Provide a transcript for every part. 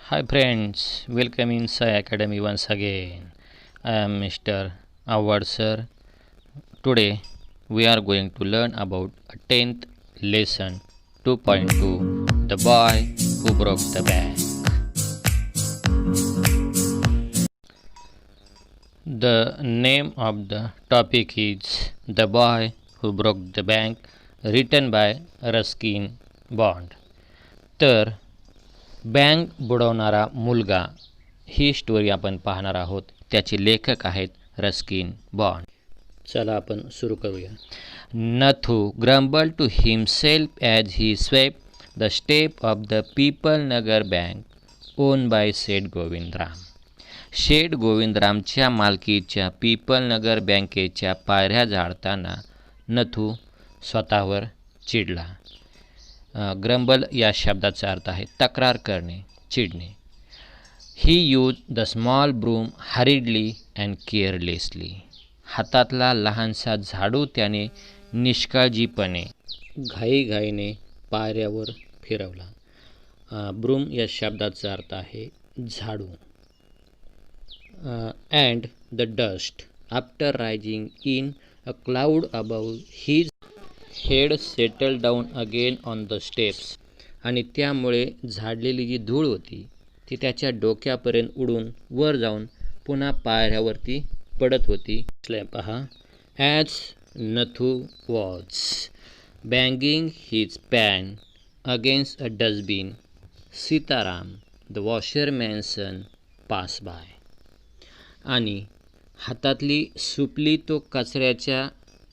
Hi friends, welcome in Sai Academy once again. I am Mr. Awad sir. Today we are going to learn about a 10th lesson 2.2, The Boy Who Broke the Bank. The name of the topic is The Boy Who Broke the Bank, written by Ruskin Bond. तर bank बुडवणारा मुलगा ही story आपण पाहणार आहोत. त्याचे लेखक आहेत Ruskin bond. चला आपण सुरू करूया. Nathu grumbled to himself as he swept the step of the Pipal Nagar bank owned by Seth Govindram. Sheth गोविंदरामच्या मालकीच्या पीपल नगर बँकेच्या पायऱ्या झाडताना नथू स्वतःवर चिडला. ग्रम्बल या शब्दाचा अर्थ आहे तक्रार करणे, चिडणे. He used the small broom hurriedly and carelessly. हातातला लहानसा झाडू त्याने निष्काळजीपणे घाईघाईने पायऱ्यावर फिरवला. ब्रूम या शब्दाचा अर्थ आहे झाडू. And the dust after rising in a cloud above his head settle down again on the steps. आणि त्यामुळे झाडलेली जी धूळ होती ती त्याच्या डोक्यापर्यंत उडून वर जाऊन पुन्हा पायऱ्यावरती पडत होती. पहा. As Nathu was banging his pan against a dustbin Sitaram the washerman son pass by. आणि हातातली सुपली तो कचऱ्याच्या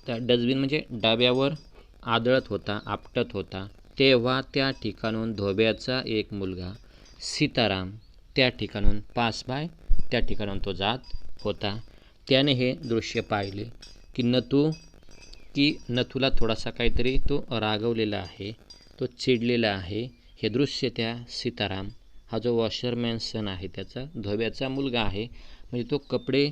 त्या डस्टबिन म्हणजे डब्यावर आदळत होता, आपटत होता, तेव्हा त्या ठिकाणून धोब्याचा एक मुलगा सीताराम त्या ठिकाणून पास बाय, त्या ठिकाणून तो जात होता. त्याने हे दृश्य पाहिले की नथूला थोडासा काहीतरी तो रागवलेला आहे, तो चिडलेला आहे. हे दृश्य त्या सीताराम हा जो वॉशरमॅन सन आहे त्याचा धोब्याचा मुलगा आहे, म्हणजे तो कपडे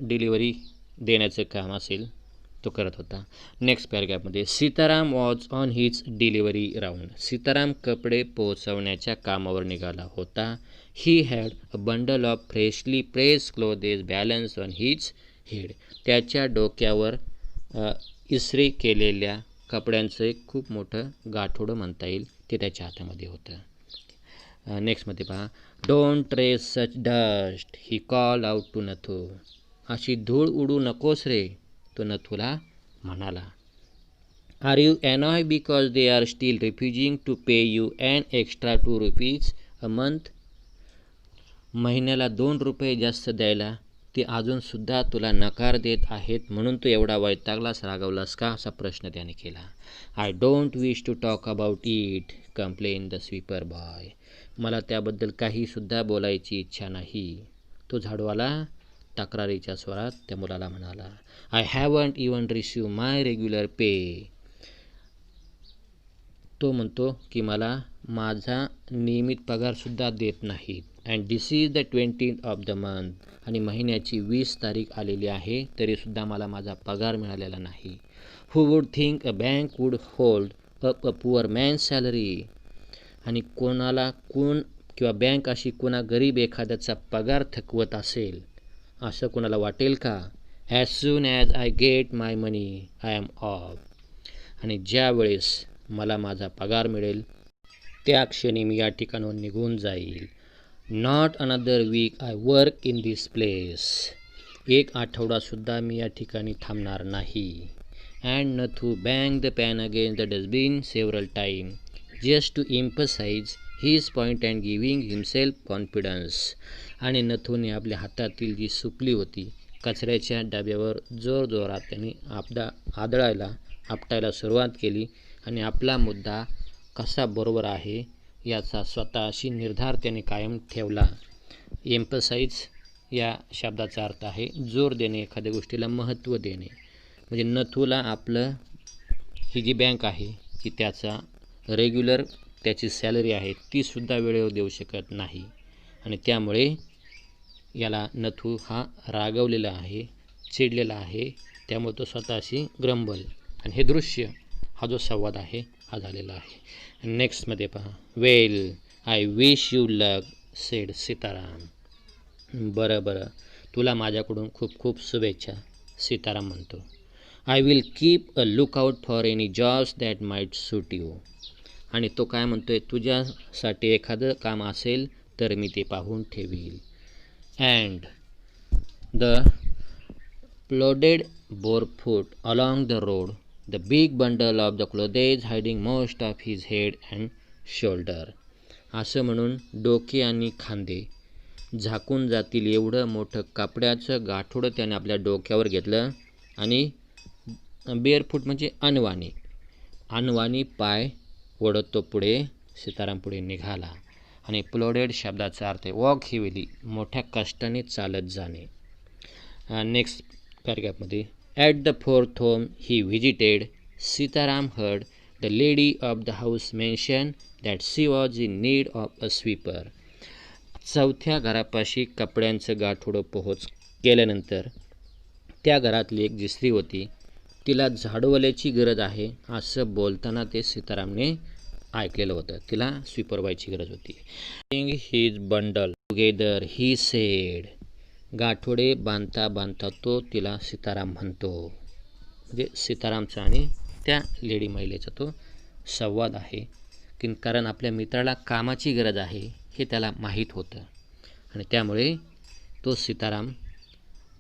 डिलिव्हरी देण्याचं काम असेल तो करत होता. नेक्स्ट पॅराग्राफमध्ये Sitaram was on his delivery round. Sitaram कपडे पोहोचवण्याच्या कामावर निघाला होता. He had a bundle of freshly press clothes balance on his head. त्याच्या डोक्यावर इस्त्री केलेल्या कपड्यांचं एक खूप मोठं गाठोडं म्हणता येईल ते त्याच्या हातामध्ये होतं. नेक्स्टमध्ये पहा. Don't trace such dust he call out to Nathu. अशी धूळ उडू नकोस रे, तो नथूला म्हणाला. Are you annoy because they are still refusing to pay you and extra ₹2 a month. महिन्याला ₹2 जास्त द्यायला ते अजूनसुद्धा तुला नकार देत आहेत म्हणून तू एवढा वैतागलास, रागवलास का, असा प्रश्न त्याने केला. I don't wish to talk about it complain the sweeper boy. मला त्याबद्दल काहीसुद्धा बोलायची इच्छा नाही, तो झाडूवाला तक्रारीच्या स्वरात त्या मुलाला म्हणाला. I haven't even receive my regular pay. तो म्हणतो की मला माझा नियमित पगारसुद्धा देत नाहीत. And this is the 20th of the month. आणि महिन्याची 20 तारीख आलेली आहे तरीसुद्धा मला माझा पगार मिळालेला नाही. Who would think a bank would hold up a poor man's salary. आणि किंवा बँक अशी कोणा गरीब एखाद्याचा पगार थकवत असेल असं कोणाला वाटेल का. As soon as I get my money I am off. आणि ज्या वेळेस मला माझा पगार मिळेल त्या क्षणी मी या ठिकाणून निघून जाईल. Not another week I work in this place. एक आठवडासुद्धा मी या ठिकाणी थांबणार नाही. And Nathu bang the pan against the dustbin several time just to emphasise his point and giving himself confidence. आणि नथूने आपल्या हातातील जी सुपली होती कचऱ्याच्या डब्यावर जोरजोरात त्यांनी आपटायला सुरुवात केली आणि आपला मुद्दा कसा बरोबर आहे याचा स्वतःशी निर्धार त्याने कायम ठेवला. एम्फसाइज या शब्दाचा अर्थ आहे जोर देणे, एखाद्या गोष्टीला महत्त्व देणे. म्हणजे नथूला आपलं ही जी बँक आहे की त्याचा रेग्युलर त्याची सॅलरी आहे तीसुद्धा वेळेवर देऊ शकत नाही. आणि त्यामुळे याला नथू हा रागवलेला आहे, चिडलेला आहे. त्यामुळे तो स्वतःशी ग्रंबल. आणि हे दृश्य हा जो संवाद आहे हा झालेला आहे. नेक्स्टमध्ये पहा. Well I wish you luck sed Sitaram. बरं बरं, तुला माझ्याकडून खूप खूप शुभेच्छा, सीताराम म्हणतो. I will keep a lookout for any jobs that might suit you. आणि तो काय म्हणतोय, तुझ्यासाठी एखादं काम असेल तर मी ते पाहून ठेवील. And the plodded barefoot along the road, the big bundle of the clothes hiding most of his head and shoulder. असं म्हणून डोके आणि खांदे झाकून जातील एवढं मोठं कापडाचं गाठोडं त्याने आपल्या डोक्यावर घेतलं आणि बेअरफूट म्हणजे अनवाणी पाय ओढत तो पुढे सीताराम पुढे निघाला. आणि प्लोडेड शब्दाचा अर्थ आहे वॉक हेविली, मोठ्या कष्टाने चालत जाणे. नेक्स्ट पॅराग्राफमध्ये at the fourth home he visited, Sitaram heard the lady of the house mention that she was in need of a sweeper. चौथ्या घरापाशी कपड्यांचं गाठोडं पोहोच केल्यानंतर त्या घरातली एक जी स्त्री होती तिला झाडूवाल्याची गरज आहे असं बोलताना ते सीतारामने ऐकलेलं होतं. तिला स्वीपर व्हायची गरज होती. His bundle together he said. गाठोडे बांधता बांधता तो तिला सीताराम म्हणतो. म्हणजे सीतारामचा आणि त्या लेडी महिलेचा तो संवाद आहे की कारण आपल्या मित्राला कामाची गरज आहे हे त्याला माहीत होतं आणि त्यामुळे तो सीताराम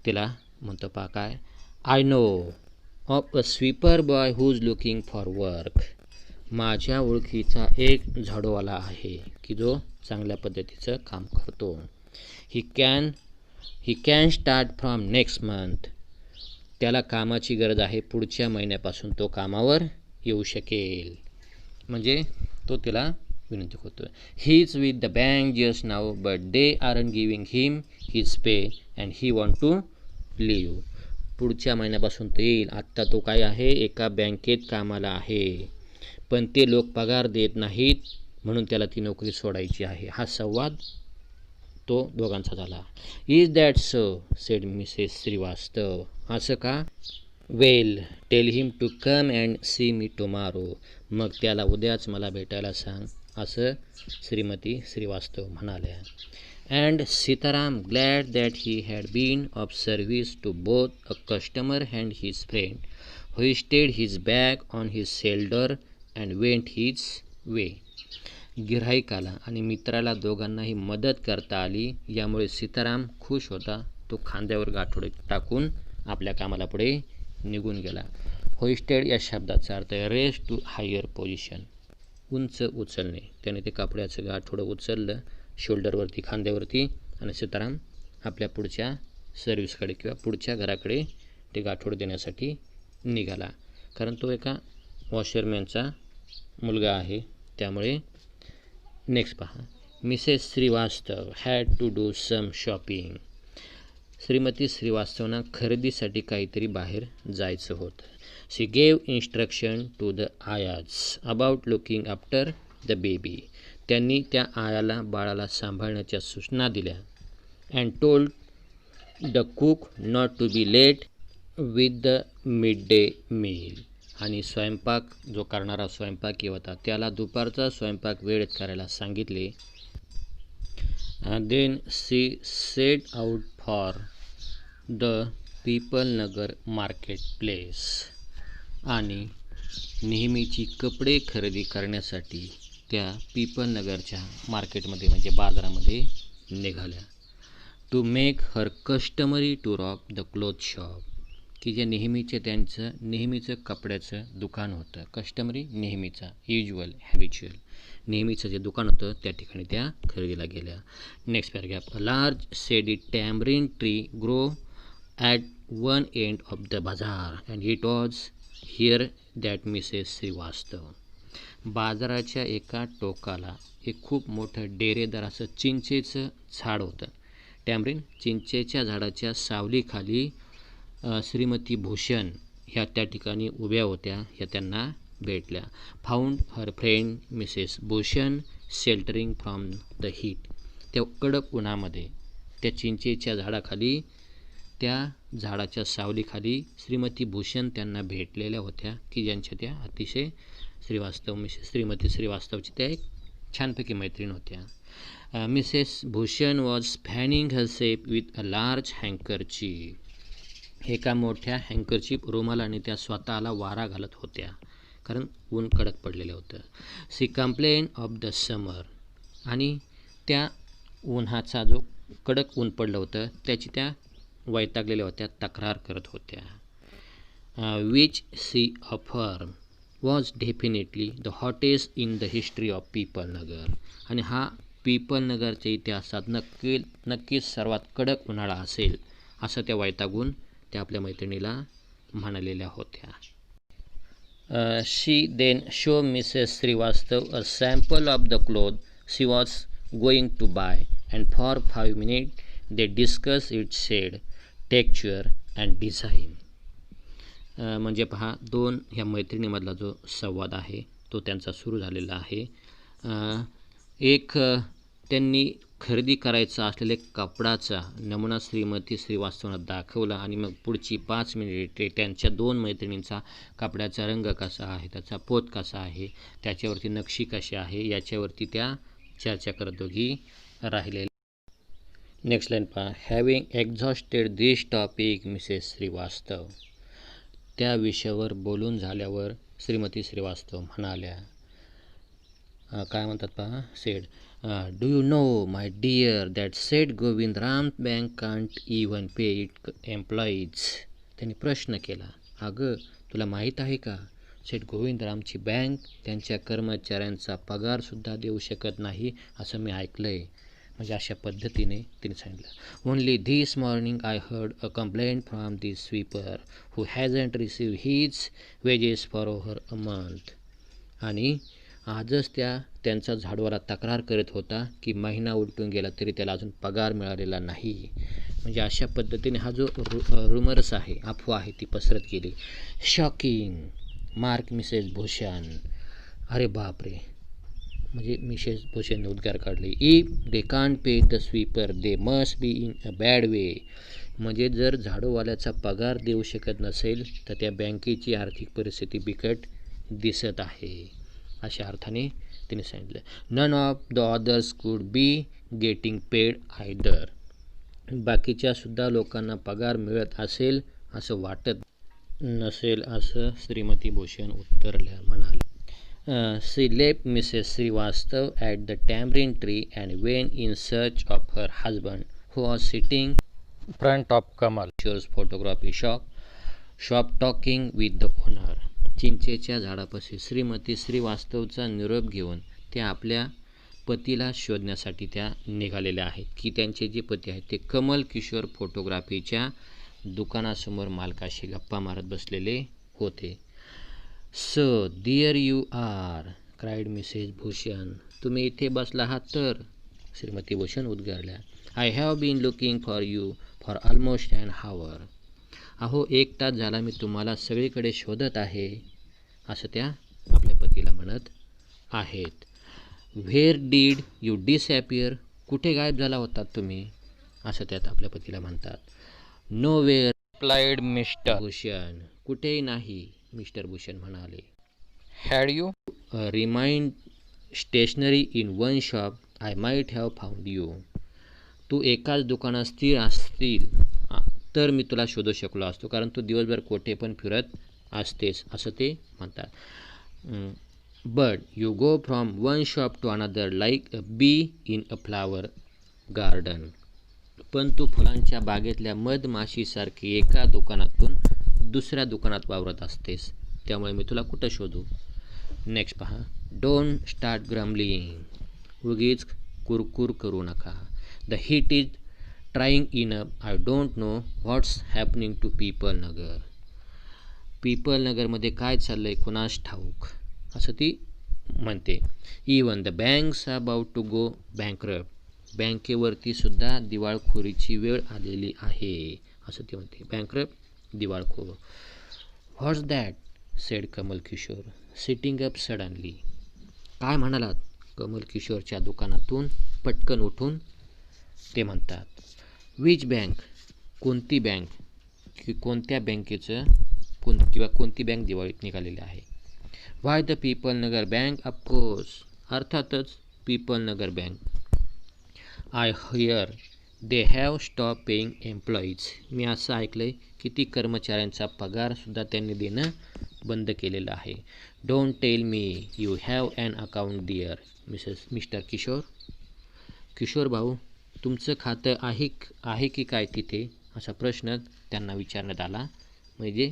तिला म्हणतो पा काय, I know of a sweeper boy who is looking for work. माझ्या ओळखीचा एक झाडूवाला आहे की जो चांगल्या पद्धतीचं काम करतो. He can start from next month. त्याला कामाची गरज आहे, पुढच्या महिन्यापासून तो कामावर येऊ शकेल. म्हणजे तो तिला विनंती करतो. He is with the bank just now but they aren't giving him his pay and he want to leave. पुढच्या महिन्यापासून तो येईल. आत्ता तो काय आहे, एका बँकेत कामाला आहे, पण ते लोक पगार देत नाहीत म्हणून त्याला ती नोकरी सोडायची आहे. हा संवाद तो दोघांचा झाला. Is that so said Mrs Srivastava. असं का? Well tell him to come and see me tomorrow. मग त्याला उद्याच मला भेटायला सांग असं श्रीमती श्रीवास्तव म्हणाल्या. And Sitaram glad that he had been of service to both a customer and his friend hoisted his bag on his shoulder and went his way. गिऱ्हाईकाला आणि मित्राला दोघांनाही मदत करता आली यामुळे सीताराम खुश होता. तो खांद्यावर गाठोडे टाकून आपल्या कामाला पुढे निघून गेला. होइस्टेड या शब्दाचा अर्थ रेस टू हायर पोझिशन, उंच उचलणे. त्याने ते कापड्याचं गाठोडं उचललं शोल्डरवरती, खांद्यावरती, आणि सीताराम आपल्या पुढच्या सर्व्हिसकडे किंवा पुढच्या घराकडे ते गाठोडं देण्यासाठी निघाला. कारण तो एका वॉशरमॅनचा मुलगा आहे. त्यामुळे नेक्स्ट पहा, Mrs Srivastava had to do some shopping. Shrimati श्रीवास्तवना खरेदीसाठी काहीतरी बाहेर जायचं होतं. She gave instruction to the ayahs about looking after the baby. त्यांनी त्या आयाला बाळाला सांभाळण्याच्या सूचना दिल्या. And told the cook not to be late with the mid day meal. आणि स्वयंपाक जो करणारा स्वयंपाकी होता त्याला दुपारचा स्वयंपाक वेळेत करायला सांगितले. Then she set out for the Pipal Nagar market place. आणि नेहमीची कपडे खरेदी करण्यासाठी त्या पीपल नगरच्या मार्केटमध्ये म्हणजे बाजारामध्ये निघाल्या. To make her customary tour of the cloth shop. की जे त्यांचं नेहमीचं कपड्याचं दुकान होतं. कस्टमरी नेहमीचा, युज्युअल, हॅबिच्युअल, नेहमीचं जे दुकान होतं त्या ठिकाणी त्या खरेदीला गेल्या. Next paragraph. A large shady tamarind tree grow at one end of the bazaar and it was here that Mrs Srivastava. बाजाराच्या एका टोकाला एक खूप मोठं डेरेदार असं चिंचेचं झाड होतं. टॅमरिन, चिंचेच्या झाडाच्या सावलीखाली श्रीमती भूषण ह्या त्या ठिकाणी उभ्या होत्या. ह्या त्यांना भेटल्या. Found her friend Mrs Bhushan sheltering from the heat. त्या कडक उन्हामध्ये त्या चिंचेच्या झाडाखाली, त्या झाडाच्या सावलीखाली श्रीमती भूषण त्यांना भेटलेल्या होत्या की ज्यांच्या त्या अतिशय श्रीमती श्रीवास्तवची त्या एक छानपैकी मैत्रीण होत्या. Mrs Bhushan was fanning her सेप विथ अ लार्ज हँकरचीफ. एका मोठ्या हँकरचीफ रुमालाने त्या स्वतःला वारा घालत होत्या, कारण ऊन कडक पडलेलं होतं. सी कंप्लेन ऑफ द समर. आणि त्या उन्हाचा जो कडक ऊन पडलं होतं त्याची त्या वैतागलेल्या होत्या, तक्रार करत होत्या. Which she affirmed was definitely the hottest in the history of Pipalnagar. आणि हा पीपलनगरच्या इतिहासात नक्कीच सर्वात कडक उन्हाळा असेल असं त्या वैतागून त्या आपल्या मैत्रिणीला म्हणालेल्या होत्या. She then show Mrs Srivastava a sample of the cloth she was going to buy and for 5 minutes they discuss its shade, texture and design. म्हणजे पहा, ह्या मैत्रिणीमधला जो संवाद आहे तो त्यांचा सुरू झालेला आहे. एक त्यांनी खरेदी करायचा असलेल्या कपडाचा नमुना श्रीमती श्रीवास्तवनं दाखवला आणि मग पुढची 5 मिनिटे त्यांच्या 2 मैत्रिणींचा कपड्याचा रंग कसा आहे, त्याचा पोत कसा आहे, त्याच्यावरती नक्षी कशी आहे याच्यावरती त्या चर्चा करत दोघी राहिलेल्या. नेक्स्ट लाईन पहा. हॅविंग एक्झॉस्टेड दिस टॉपिक मिसेस श्रीवास्तव. त्या विषयावर बोलून झाल्यावर श्रीमती श्रीवास्तव म्हणाल्या, काय म्हणतात पहा, said, do you know my dear that Seth Govindram bank can't even pay it employees. त्यांनी प्रश्न केला, अगं तुला माहीत आहे का, सेठ गोविंदरामची बँक त्यांच्या कर्मचाऱ्यांचा पगारसुद्धा देऊ शकत नाही असं मी ऐकलं आहे. म्हणजे अशा पद्धतीने तिने सांगितलं. Only this morning I heard a complaint from this sweeper who hasn't receive his wages for over a month. आणि आजच त्यांचा झाडवाला तक्रार करत होता की महिना उलटून गेला तरी त्याला अजून पगार मिळालेला नाही. म्हणजे अशा पद्धतीने हा जो रुमर्स आहे, अफवा आहे, ती पसरत गेली. Shocking mark Mrs Bhushan. अरे बापरे, म्हणजे मिसेस भूषणने उद्गार काढले. If they can't pay the sweeper they must be in a bad way. म्हणजे जर झाडूवाल्याचा पगार देऊ शकत नसेल तर त्या बँकेची आर्थिक परिस्थिती बिकट दिसत आहे, अशा अर्थाने तिने सांगितलं. None of the others could be getting paid either. बाकीच्या सुद्धा लोकांना पगार मिळत असेल असं वाटत नसेल असं श्रीमती भूषण उत्तरल्या म्हणाले. She left Mrs Srivastava at the tamarind tree and went in search of her husband who was sitting front of Kamal Kishore's photography shop talking with the owner. चिंचेच्या झाडापाशी श्रीमती श्रीवास्तवचा निरोप घेऊन त्या आपल्या पतीला शोधण्यासाठी त्या निघालेल्या आहेत की त्यांचे जे पती आहेत ते कमल किशोर फोटोग्राफीच्या दुकानासमोर मालकाशी गप्पा मारत बसलेले होते. So dear you are, cried Mrs Bhushan. तुम्ही इथे बसला आहात तर, श्रीमती भूषण उद्गारल्या. I have been looking for you for almost an hour. अहो 1 तास झाला मी तुम्हाला सगळीकडे शोधत आहे, असं त्या आपल्या पतीला म्हणत आहेत. Where did you disappear. कुठे गायब झाला होतात तुम्ही, असं त्यात आपल्या पतीला म्हणतात. Nowhere replied Mr Bhushan. कुठेही नाही, मिस्टर भूषण म्हणाले. Had you remained stationary in one shop I might have found you. तू एकाच दुकानात स्थिर असतील तर मी तुला शोधू शकलो असतो, कारण तू दिवसभर कोठे पण फिरत असतेस, असं ते म्हणतात. But you go from one shop to another like a bee in a flower garden. पण तू फुलांच्या बागेतल्या मधमाशीसारखी एका दुकानातून दुसऱ्या दुकानात वावरत असतेस, त्यामुळे मी तुला कुठं शोधू. नेक्स्ट पहा. Don't start grumbling. उगीच कुरकुर करू नका. The heat is trying enough. I don't know what's happening to Pipalnagar. पीपलनगरमध्ये काय चाललं आहे कुणास ठाऊक, असं ती म्हणते. Even the banks are about to go bankrupt. बँकेवरती सुद्धा दिवाळखोरीची वेळ आलेली आहे, असं ती म्हणते. बँकरप्ट, दिवाळखोर. What's that said Kamal Kishore sitting up suddenly. काय म्हणालात, कमल किशोरच्या दुकानातून पटकन उठून ते म्हणतात. Which bank. कोणती बँक, की कोणत्या बँकेचं किंवा कोणती बँक दिवाळीत निघालेली आहे. Why the Pipalnagar bank of course. अर्थातच Pipal Nagar bank. I hear they have stop paying employees. मी असं ऐकलं आहे की ती कर्मचाऱ्यांचा पगारसुद्धा त्यांनी देणं बंद केलेलं आहे. Don't tell me you have an account dear mister Kishore. Kishore भाऊ, तुमचं खातं आहे की काय तिथे, असा प्रश्न त्यांना विचारण्यात आला. म्हणजे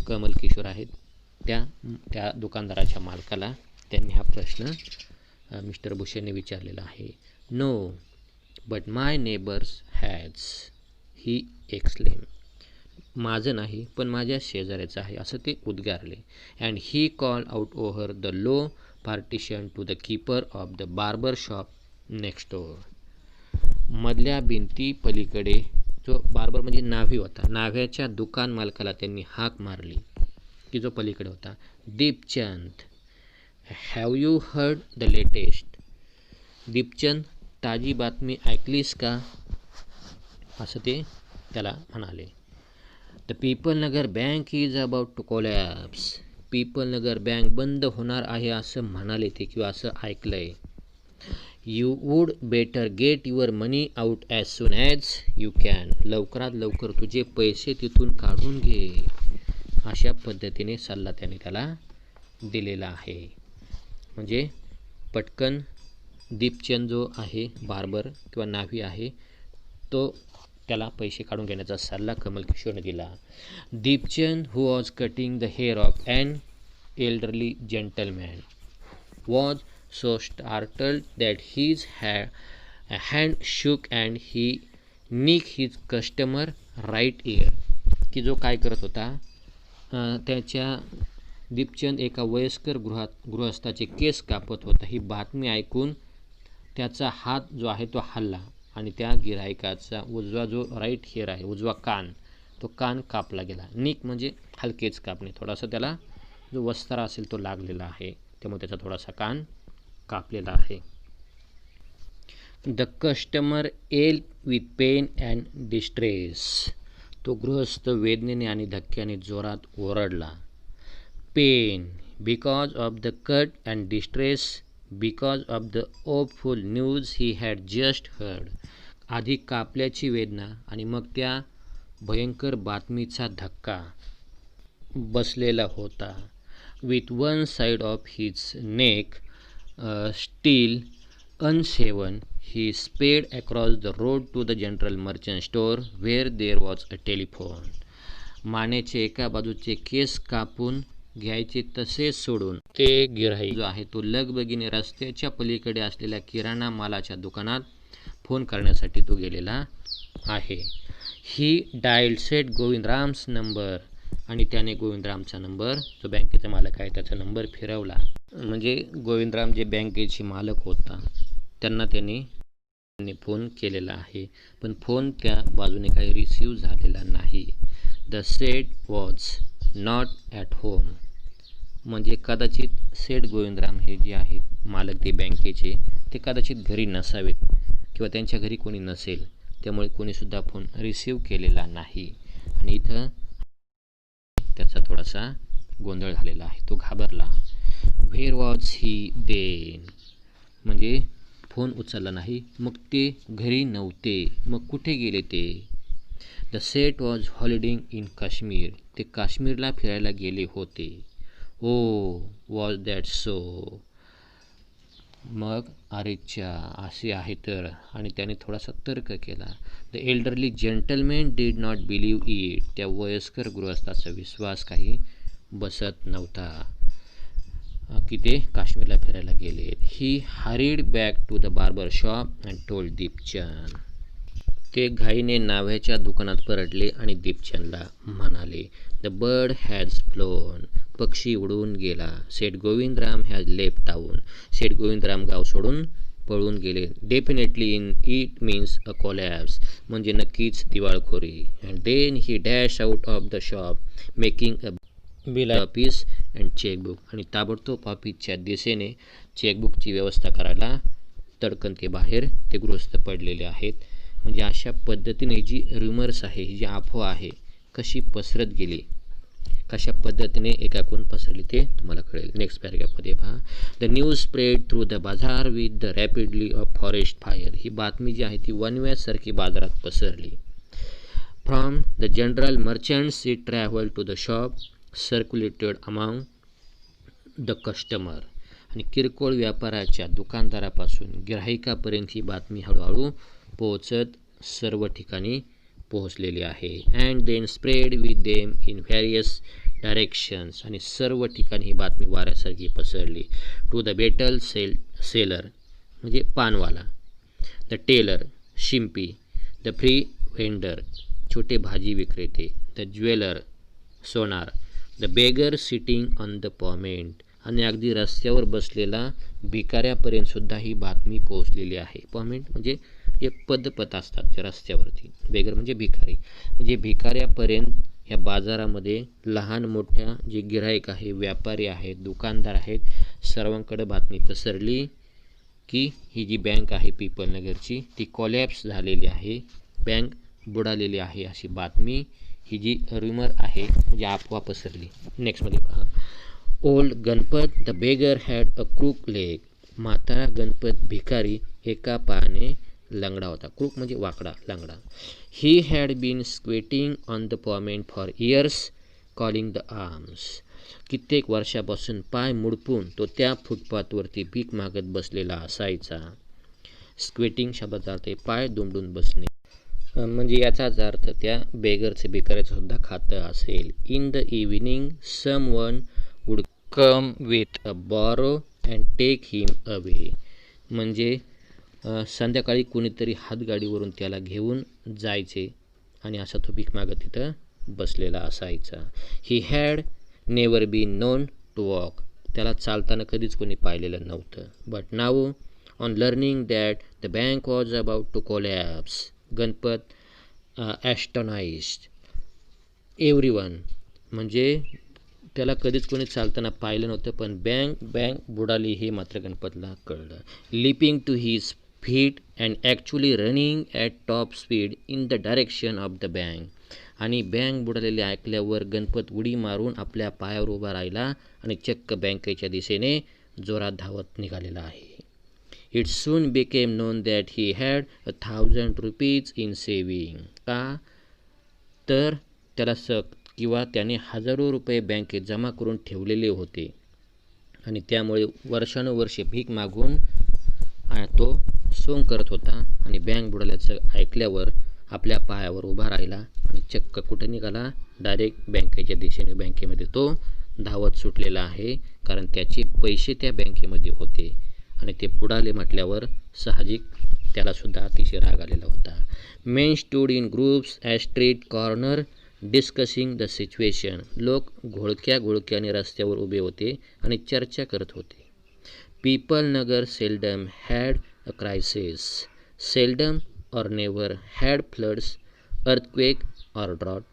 कमल किशोर आहेत त्या दुकानदाराच्या मालकाला त्यांनी हा प्रश्न मिस्टर बुशेने विचारलेला आहे. No but my neighbours has, he exclaim. माझं नाही पण माझ्या शेजाऱ्याचं आहे असं ते उद्गारले. And he call out over the low partition to the keeper of the barber shop next door. मधल्या भिंती पलीकडे जो बार्बर म्हणजे न्हावी होता, न्हाव्याच्या दुकान मालकाला त्यांनी हाक मारली की जो पलीकडे होता. Deepchand, have you heard the latest. Deepchand, ताजी बातमी ऐकलीस का, असं ते त्याला म्हणाले. The Pipal Nagar bank is about to collapse. Pipal Nagar bank बंद होणार आहे असं म्हणाले ते किंवा असं ऐकलं आहे. You would better get your money out as soon as you can. लवकरात लवकर तुझे पैसे तिथून काढून घे, अशा पद्धतीने सल्ला त्याने त्याला दिलेला आहे. म्हणजे पटकन दीपचंद जो आहे बार्बर किंवा न्हावी आहे तो त्याला पैसे काढून घेण्याचा सल्ला कमल किशोरने दिला. Deepchand who was cutting the hair of an elderly gentleman was so startled that his hand shook and he nick his customer right ear. की जो काय करत होता, त्याच्या दीपचंद एका वयस्कर गृहस्थाचे केस कापत होता. ही बातमी ऐकून त्याचा हात जो आहे तो हल्ला आणि त्या गिऱ्हाईकाचा उजवा जो राईट हेअर आहे, उजवा कान, तो कान कापला गेला. निक म्हणजे हलकेच कापणे, थोडासा त्याला जो वस्तारा असेल तो लागलेला आहे, त्यामुळे त्याचा थोडासा कान कापलेला आहे. The customer yelled with pain and distress. तो गृहस्थ वेदनेने आणि धक्क्याने जोरात ओरडला. Pain because of the cut and distress because of the awful news he had just heard. आधी कापल्याची वेदना आणि मग त्या भयंकर बातमीचा धक्का बसलेला होता. With one side of his neck steel unshaven, he sped across the road to the general merchant store where there was a telephone. मानेचे एका बाजूचे केस कापून घ्यायचे तसेच सोडून ते गिऱ्हाईक जो आहे तो लगबगीने रस्त्याच्या पलीकडे असलेल्या किराणा मालाच्या दुकानात फोन करण्यासाठी तो गेलेला आहे. ही डायल्ड सेट गोविंदराम्स नंबर. आणि त्याने गोविंदरामचा नंबर, जो बँकेचा मालक आहे त्याचा नंबर फिरवला. म्हणजे गोविंदराम जे बँकेचे मालक होता त्यांना त्यांनी फोन केलेला आहे, पण फोन त्या बाजूने काही रिसीव झालेला नाही. The Seth was not at home. म्हणजे कदाचित सेठ गोविंदराम हे जे आहेत मालक ते बँकेचे, ते कदाचित घरी नसावेत किंवा त्यांच्या घरी कोणी नसेल, त्यामुळे कोणीसुद्धा फोन रिसीव केलेला नाही. आणि इथं त्याचा थोडासा गोंधळ झालेला आहे, तो घाबरला. Where was he then. म्हणजे फोन उचलला नाही, मग ते घरी नव्हते, मग कुठे गेले ते. The Seth was holidaying in Kashmir. ते काश्मीरला फिरायला गेले होते. Oh was that so. मग अरेच्छा असे आहे तर. आणि त्याने थोडासा तर्क केला. The elderly gentleman did not believe it. त्या वयस्कर गृहस्थाचा विश्वास काही बसत नव्हता की ते काश्मीरला फिरायला गेले. He hurried back to the barber shop and told Deepchand. ते घाईने न्हाव्याच्या दुकानात परतले आणि दीपचंदला म्हणाले, द बर्ड हॅज फ्लोन. पक्षी उडून गेला. Seth Govindram has left town. Seth Govindram गाव सोडून पळून गेले. Definitely in it means a collapse. म्हणजे नक्कीच दिवाळखोरी. And then he dash out of the shop making a bill office and chequebook. आणि ताबडतोब ऑफिसच्या दिशेने चेकबुकची व्यवस्था करायला तडकन ते बाहेर ते गृहस्थ पडलेले आहेत. म्हणजे अशा पद्धतीने जी रुमर्स आहे, ही जी अफवा आहे, कशी पसरत गेली कशा पद्धतीने एकाकडून पसरली ते तुम्हाला कळेल. नेक्स्ट पॅरेग्राफमध्ये पहा. The news spread through the bazaar with the rapidly of forest fire. ही बातमी जी आहे ती वनव्यासारखी बाजारात पसरली. From the general merchants it travel to the shop circulated among the customer. आणि किरकोळ व्यापाराच्या दुकानदारापासून गिराहिकापर्यंत ही बातमी हळूहळू पोहोचत सर्व ठिकाणी पोहोचलेली आहे. And then spread with them in various directions. आणि सर्व ठिकाणी ही बातमी वाऱ्यासारखी पसरली. टू द बेटल सेलर म्हणजे पानवाला, द टेलर शिंपी, द फ्री व्हेंडर छोटे भाजी विक्रेते, द ज्वेलर सोनार, the beggar sitting on the pavement. आणि अगदी रस्त्यावर बसलेला भिकाऱ्यापर्यंत सुद्धा ही बातमी पोहोचलेली आहे. पॉमेंट म्हणजे जे पदपथ असतात त्या रस्त्यावरती, बेगर म्हणजे भिकारी, म्हणजे भिकाऱ्यापर्यंत ह्या बाजारामध्ये लहान मोठ्या जे गिराईक आहे, व्यापारी आहेत, दुकानदार आहेत, सर्वांकडे बातमी पसरली की ही जी बँक आहे पीपल नगरची ती कॉलॅप्स झालेली आहे, बँक बुडालेली आहे अशी बातमी, ही जी रुमर आहे म्हणजे अफवा पसरली. नेक्स्टमध्ये पहा. Old Ganpat the beggar had a crook leg. म्हातारा गणपत भिकारी एका पायाने लंगडा होता. क्रूक म्हणजे वाकडा, लंगडा. He had been squatting on the pavement for years calling the alms. कित्येक वर्षापासून पाय मुडपून तो त्या फुटपाथवरती भीक मागत बसलेला असायचा. स्क्वेटिंग शब्दाचा अर्थ पाय दुमडून बसणे, म्हणजे याचाच अर्थ त्या बेगरचे भिकाऱ्याचं सुद्धा खातं असेल. In the evening someone would come with a borrow and take him away. म्हणजे संध्याकाळी कोणीतरी हातगाडीवरून त्याला घेऊन जायचे आणि असा तो भीक मागत तिथं बसलेला असायचा. He had never been known to walk. त्याला चालताना कधीच कोणी पाहिलेलं नव्हतं. But now on learning that the bank was about to collapse Ganpat astonished everyone. म्हणजे त्याला कधीच कोणी चालताना पाहिलं नव्हतं, पण बँक बुडाली हे मात्र गणपतला कळलं. Leaping to his feet and actually running at top speed in the direction of the bank. आणि बँक बुडालेली ऐकल्यावर गणपत उडी मारून आपल्या पायावर उभा राहिला आणि चक्क बँकेच्या दिशेने जोरात धावत निघालेला आहे. It soon became non that he had 1,000 rupees in saving. का तर त्याला किंवा त्याने हजारो रुपये बँकेत जमा करून ठेवलेले होते आणि त्यामुळे वर्षानुवर्षे भीक मागून तो सोंग करत होता. आणि बँक बुडाल्याचं ऐकल्यावर आपल्या पायावर उभा राहिला आणि चक्क कुठे निघाला, डायरेक्ट बँकेच्या दिशेने बँकेमध्ये तो धावत सुटलेला आहे, कारण त्याचे पैसे त्या बँकेमध्ये होते आणि ते बुडाले म्हटल्यावर साहजिक त्यालासुद्धा अतिशय राग आलेला होता. Main stood in groups at street corner discussing the situation. लोक घोळक्याने रस्त्यावर उभे होते आणि चर्चा करत होते. People Nagar seldom had a crisis. Seldom और नेवर हॅड फ्लड्स, अर्थक्वेक और ड्रॉट.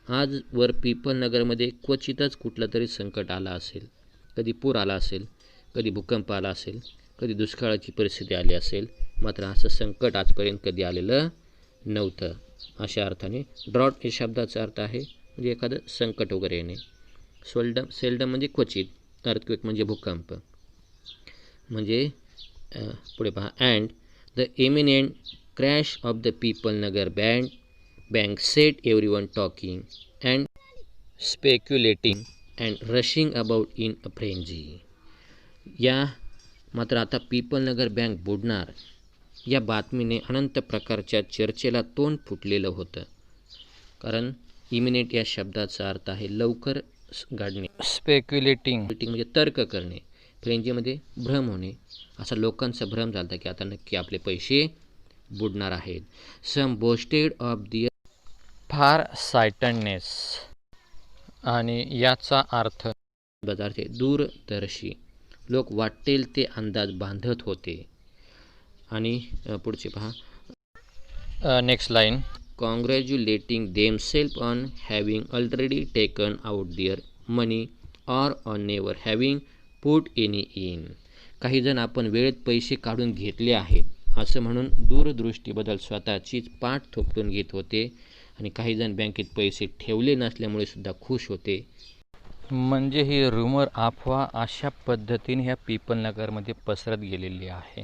आजवर पीपल नगरमध्ये क्वचितच कुठलं तरी संकट आलं असेल. कधी पूर आला असेल, कधी भूकंप आला असेल, कधी दुष्काळाची परिस्थिती आली असेल, मात्र असं संकट आजपर्यंत कधी आलेलं नव्हतं. अशा अर्थाने ड्रॉट या शब्दाचा अर्थ आहे म्हणजे एखादं संकट वगैरे येणे. सेल्डम म्हणजे क्वचित, अर्थक्वेक म्हणजे भूकंप. म्हणजे पुढे पहा. And the imminent crash of the Pipal Nagar bank set everyone talking and speculating and rushing about in a frenzy. या मात्र आता पीपल नगर बँक बुडणार या बातमीने अनंत प्रकारच्या चर्चेला तोंड फुटलेलं होतं. कारण इमिनेट या शब्दाचा अर्थ आहे लवकर घडणे. स्पेक्युलेटिंग म्हणजे तर्क करणे. फ्रेंजीमध्ये भ्रम होणे. असा लोकांचा भ्रम झाला की आता नक्की आपले पैसे बुडणार आहेत. सम बोस्टेड ऑफ दिअर फार सायटनेस. आणि याचा अर्थ दूरदर्शी. लोक वाटेल ते अंदाज बांधत होते. आणि पुढचे पहा. Next line. Congratulating themselves on having already taken out their money or on never having put any in. काही जण आपण वेळेत पैसे काढून घेतले आहेत असं म्हणून दूरदृष्टीबद्दल स्वतःचीच पाठ थोपटून घेत होते. आणि काही जण बँकेत पैसे ठेवले नसल्यामुळे सुद्धा खुश होते. म्हणजे ही rumor अफवा अशा पद्धतीने ह्या पीपलनगरमध्ये पसरत गेलेली आहे.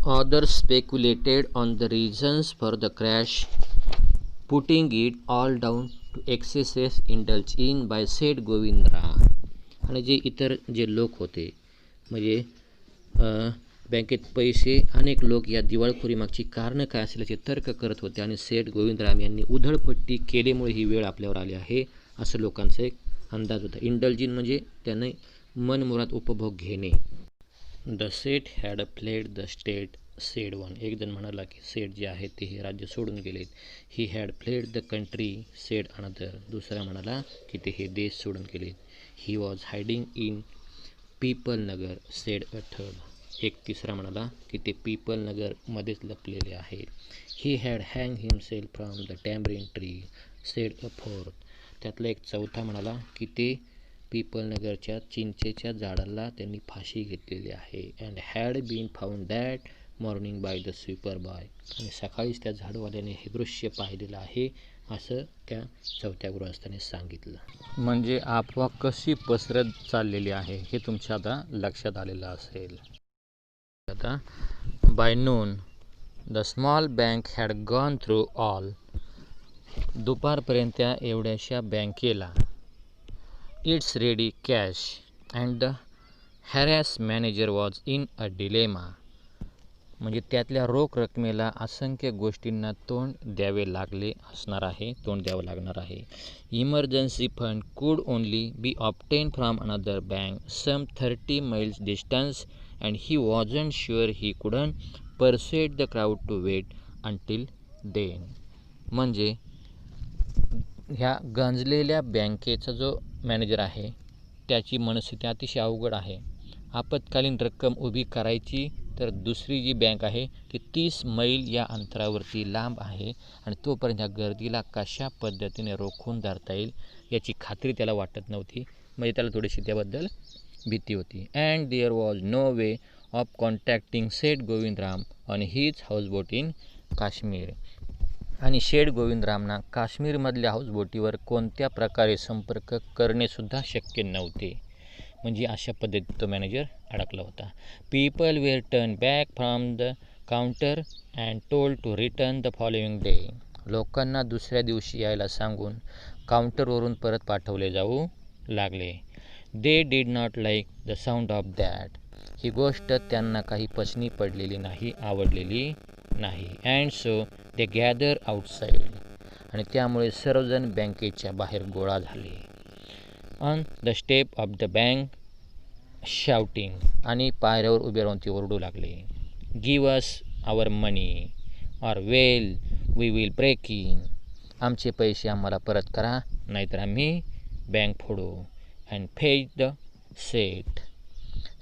Others speculated on the reasons for the crash, putting it all down to excesses indulged in by said गोविंदरा. आणि जे इतर जे लोक होते म्हणजे बँकेत पैसे अनेक लोक या दिवाळखोरीमागची कारणं काय असल्याचे तर्क करत होते आणि सेठ गोविंदराम यांनी उधळपट्टी केल्यामुळे ही वेळ आपल्यावर आली आहे असं लोकांचा एक अंदाज होता. इंडल्जिन म्हणजे त्याने मनमुराद उपभोग घेणे. The Seth had fled the state sed one. एक जण म्हणाला की सेठ जे आहेत ते हे राज्य सोडून गेलेत. He had fled the country said another. दुसरा म्हणाला की ते हे देश सोडून गेलेत. He was hiding in Pipalnagar said a third. एक तिसरा म्हणाला की ते पीपलनगरमध्येच लपलेले आहे. He had hang himself from the tamarind tree said a fourth. त्यातला एक चौथा म्हणाला की ते पीपलनगरच्या चिंचेच्या झाडाला त्यांनी फाशी घेतलेली आहे. And had been found that morning by the sweeper boy. आणि सकाळीच त्या झाडवाल्याने हे दृश्य पाहिलेलं आहे असं त्या चौथ्या गृहस्थाने सांगितलं. म्हणजे अफवा कशी पसरत चाललेली आहे हे तुमच्या आता लक्षात आलेलं असेल. आता by noon the small bank had gone through all. दुपारपर्यंत त्या एवढ्याशा बँकेला its ready cash and the harassed manager was in a dilemma. म्हणजे त्यातल्या रोख रकमेला असंख्य गोष्टींना तोंड द्यावे लागणार आहे. Emergency fund could only be obtain from another bank some 30 miles distance and he wasn't sure he couldn't persuade the crowd to wait until then. म्हणजे ह्या गंजलेल्या बँकेचा जो मॅनेजर आहे त्याची मनस्थिती अतिशय अवघड आहे. आपत्कालीन रक्कम उभी करायची तर दुसरी जी बँक आहे ती 30 मैल या अंतरावरती लांब आहे आणि तोपर्यंत ह्या गर्दीला कशा पद्धतीने रोखून धरता येईल याची खात्री त्याला वाटत नव्हती. म्हणजे त्याला थोडीशी त्याबद्दल भीती होती. And there was no way of contacting Seth Govindram on his houseboat in Kashmir. आणि शेठ गोविंदरामना काश्मीरमधल्या हाऊसबोटीवर कोणत्या प्रकारे संपर्क करणेसुद्धा शक्य नव्हते. म्हणजे अशा पद्धतीत तो मॅनेजर अडकला होता. People were turn back from the counter and told to return the following day. लोकांना दुसऱ्या दिवशी यायला सांगून काउंटरवरून परत पाठवले जाऊ लागले. They did not like the sound of that. ही गोष्ट त्यांना काही पचनी पडलेली नाही, आवडलेली नाही. And so they gather outside. आणि त्यामुळे सर्वजण बँकेच्या बाहेर गोळा झाले. On the step of the bank shouting. आणि पायऱ्यावर उभे राहून ते ओरडू लागले. Give us our money or well we will break in. आमचे पैसे आम्हाला परत करा नाहीतर आम्ही बँक फोडू. अँड फेच द सेठ.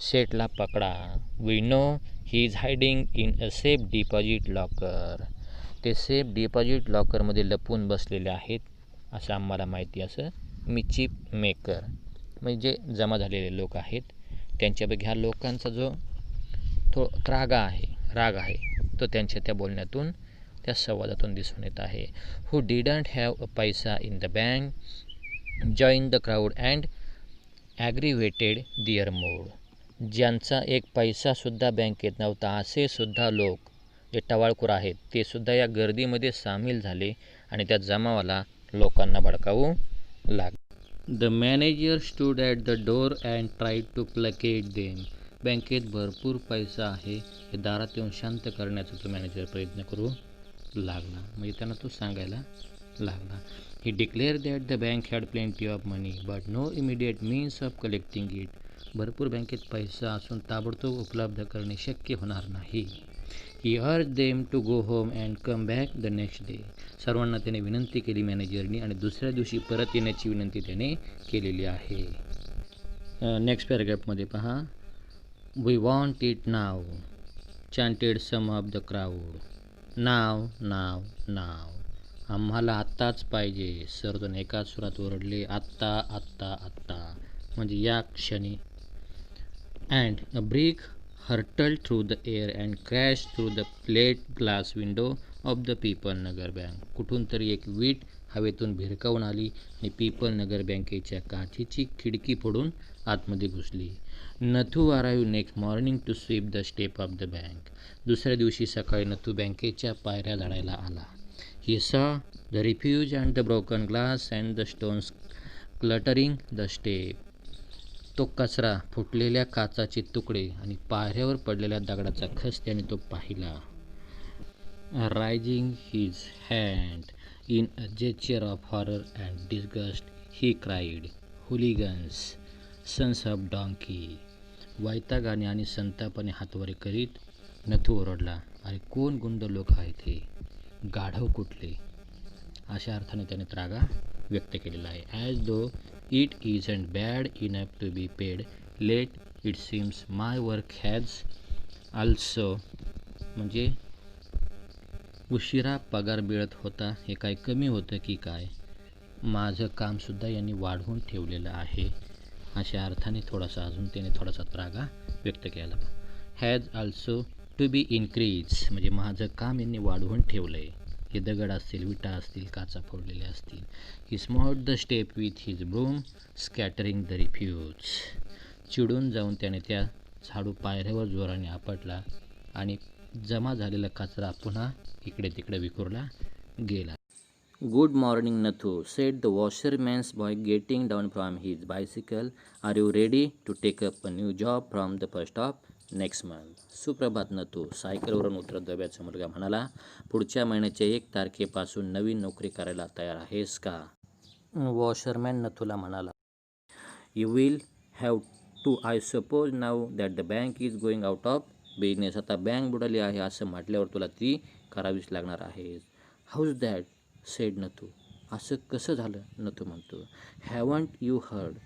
सेठला पकडा. We know he is hiding in a safe deposit locker. ते सेफ डिपॉझिट लॉकरमध्ये लपून बसलेले आहेत असं आम्हाला माहिती. असं मिचिप मेकर म्हणजे जमा झालेले लोक आहेत त्यांच्यापैकी ह्या लोकांचा जो राग आहे तो त्यांच्या त्या बोलण्यातून त्या संवादातून दिसून येत आहे. हू didn't have a paisa in the bank join the crowd and aggravated their mood. ज्यांचा एक पैसासुद्धा बँकेत नव्हता असे सुद्धा लोक जे टवाळखोर आहेत ते सुद्धा या गर्दीमध्ये सामील झाले आणि त्या जमावाला लोकांना भडकावू लागले. The manager stood at the door and tried to placate them. बँकेत भरपूर पैसा आहे हे दारात येऊन शांत करण्याचा तो मॅनेजर प्रयत्न करू लागला. म्हणजे त्यांना तो सांगायला लागला. He declare that the bank had plenty of money but no immediate means of collecting it. भरपूर बँकेत पैसा असून ताबडतोब उपलब्ध करणे शक्य होणार नाही. He urged them to go home and come back the next day. सर्वांना त्याने विनंती केली मॅनेजरनी आणि दुसऱ्या दिवशी परत येण्याची विनंती त्याने केलेली आहे. नेक्स्ट पॅराग्राफमध्ये पहा. We want it now chanted some of the crowd. Now now now. आम्हाला आत्ताच पाहिजे. सर्वजण एकाच सुरात ओरडले. आत्ता आत्ता आत्ता म्हणजे या क्षणी. And a brick hurtled through the air and crashed through the plate glass window of the Pipalnagar bank. कुठून तरी एक वीट हवेतून भिरकावून आली आणि पीपल नगर बँकेच्या काचेची खिडकी फोडून आतमध्ये घुसली. Nathu arrive next morning to sweep the step of the bank. दुसऱ्या दिवशी सकाळी नथू बँकेच्या पायऱ्या झाडायला आला. He saw the refuse and the broken glass and the stones cluttering the step. तो कचरा, फुटलेल्या काचाचे तुकडे आणि पायऱ्यावर पडलेल्या दगडाचा खच त्याने तो पाहिला. Rising his hand in a gesture of horror and disgust, he cried, "Hooligans, sons of donkey!" वैतागाने आणि संतापाने हातवारे करीत नथू ओरडला, "अरे कोण गुंड लोक आहेत हे? गाढव कुठले?" अशा अर्थाने त्याने त्रागा व्यक्त केलेला आहे. As though it isn't bad enough to be paid late, it seems my work has also. म्हणजे उशिरा पगार मिळत होता हे काय कमी होतं की काय? माझं कामसुद्धा यांनी वाढवून ठेवलेलं आहे. अशा अर्थाने थोडासा अजून त्याने थोडासा त्रागा व्यक्त केला. Has also to be increase म्हणजे माझं काम यांनी वाढवून ठेवलं आहे. हे दगड असतील, विटा असतील, काचा फोडलेल्या असतील. He smote the step with his broom scattering the refuse. चिडून जाऊन त्याने त्या झाडू पायऱ्यावर जोराने आपटला आणि जमा झालेला कचरा पुन्हा इकडे तिकडे विखुरला गेला. Good morning Nathu, said the washerman's boy getting down from his bicycle. Are you ready to take up a new job from the first of next month. सुप्रभात नथू, सायकलवरून उतरत दब्याचा मुलगा म्हणाला, पुढच्या महिन्याच्या 1 तारखेपासून नवीन नोकरी करायला तयार आहेस का? वॉशरमॅन नथूला म्हणाला, you will have to I suppose now that the bank is going out of business. आता बँक बुडाली आहे असं म्हटल्यावर तुला ती करावीच लागणार आहे. How's that, said Nathu. असं कसं झालं? नथू म्हणतो. Haven't you heard?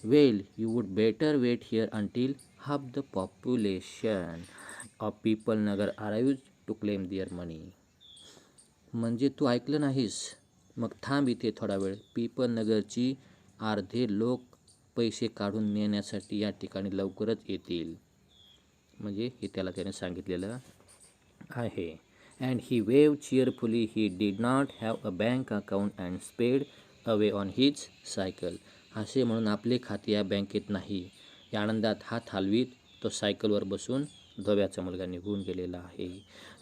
Well, you would better wait here until half the population of Pipalnagar arrives to claim their money. म्हणजे तू ऐकलं नाहीस? मग थांब इथे थोडा वेळ. पीपल नगरची अर्धे लोक पैसे काढून नेण्यासाठी या ठिकाणी लवकरच येतील. म्हणजे हे त्याने सांगितलेलं आहे. And he wave cheerfully. He did not have a bank account and sped away on his cycle. असे म्हणून आपले खाते या बँकेत नाही. या आनंदात हात हलवीत तो सायकलवर बसून धोब्याचा मुलगा निघून गेलेला आहे.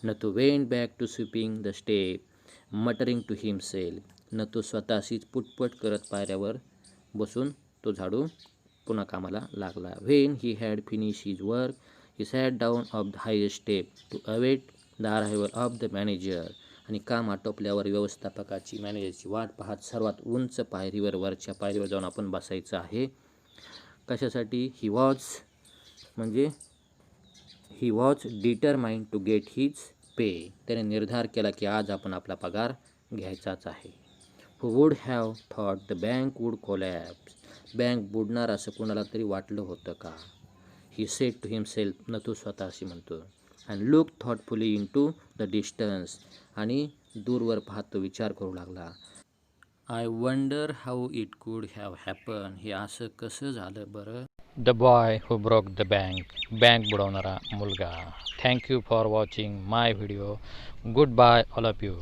Nathu went back to sweeping the step muttering to himself. Nathu स्वतःशीच पुटपट करत पायऱ्यावर बसून तो झाडू पुन्हा कामाला लागला. When he had finish his work he sat down off the highest step to await the arrival of the manager. आणि काम आटोपल्यावर व्यवस्थापकाची मॅनेजरची वाट पाहत सर्वात उंच पायरीवर, वरच्या पायरीवर जाऊन आपण बसायचं आहे. कशासाठी? He was determined to get his pay. त्याने निर्धार केला की आज आपण आपला पगार घ्यायचाच आहे. Who would have thought the bank would collapse. Bank बुडणार असं कोणाला तरी वाटलं होतं का? He said to himself. Nathu स्वतःशी म्हणतो. And look thoughtfully into the distance. आणि दूरवर पाहत तो विचार करू लागला. I wonder how it could have happen. हे असं कसं झालं बरं? The boy who broke the bank. Bank बुडवणारा मुलगा. Thank you for watching my video. Goodbye all of you.